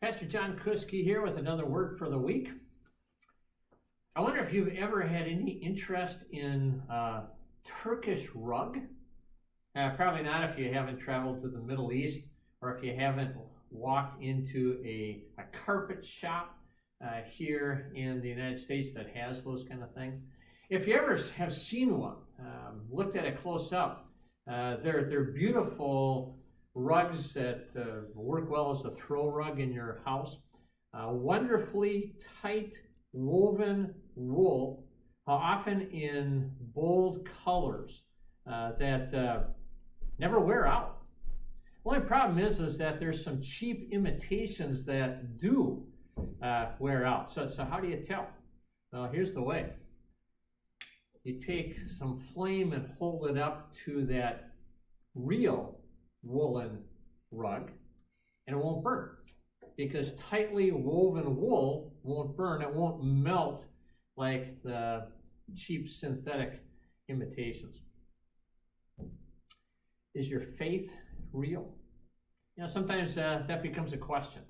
Pastor John Kuski here with another word for the week. I wonder if you've ever had any interest in Turkish rug. Probably not if you haven't traveled to the Middle East or if you haven't walked into a carpet shop here in the United States that has those kind of things. If you ever have seen one, looked at it close up, they're beautiful rugs that work well as a throw rug in your house. Wonderfully tight woven wool, often in bold colors that never wear out. The only problem is that there's some cheap imitations that do wear out. So how do you tell? Well, here's the way. You take some flame and hold it up to that real woolen rug, and it won't burn, because tightly woven wool won't burn. It won't melt like the cheap synthetic imitations. Is your faith real? You know, sometimes that becomes a question.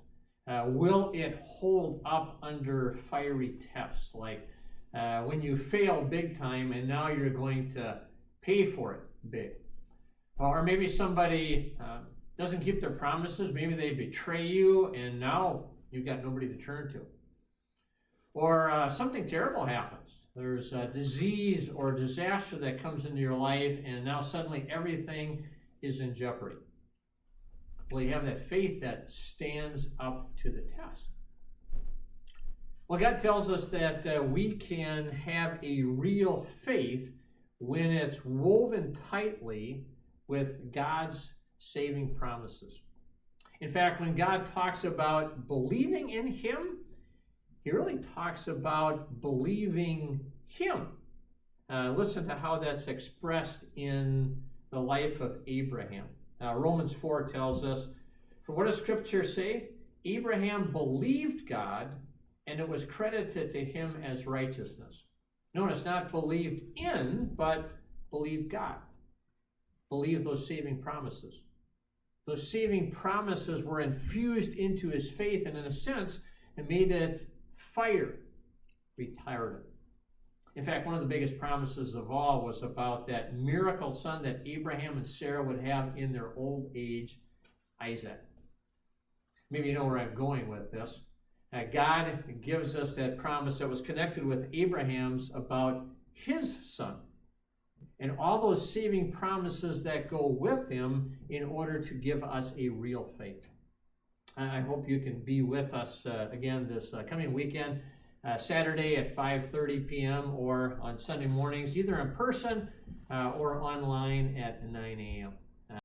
Will it hold up under fiery tests, like when you fail big time and now you're going to pay for it big? Or maybe somebody doesn't keep their promises. Maybe they betray you and now you've got nobody to turn to. Or something terrible happens. There's a disease or disaster that comes into your life and now suddenly everything is in jeopardy. Well, you have that faith that stands up to the test. Well, God tells us that we can have a real faith when it's woven tightly with God's saving promises. In fact, when God talks about believing in Him, He really talks about believing Him. Listen to how that's expressed in the life of Abraham. Romans 4 tells us, "For what does Scripture say? Abraham believed God, and it was credited to him as righteousness." Notice, not believed in, but believed God. Believed those saving promises. Those saving promises were infused into his faith, and in a sense, it made it fire retardant. In fact, one of the biggest promises of all was about that miracle son that Abraham and Sarah would have in their old age, Isaac. Maybe you know where I'm going with this. God gives us that promise that was connected with Abraham's about his son, and all those saving promises that go with him in order to give us a real faith. I hope you can be with us again this coming weekend, Saturday at 5:30 p.m. or on Sunday mornings, either in person or online at 9 a.m.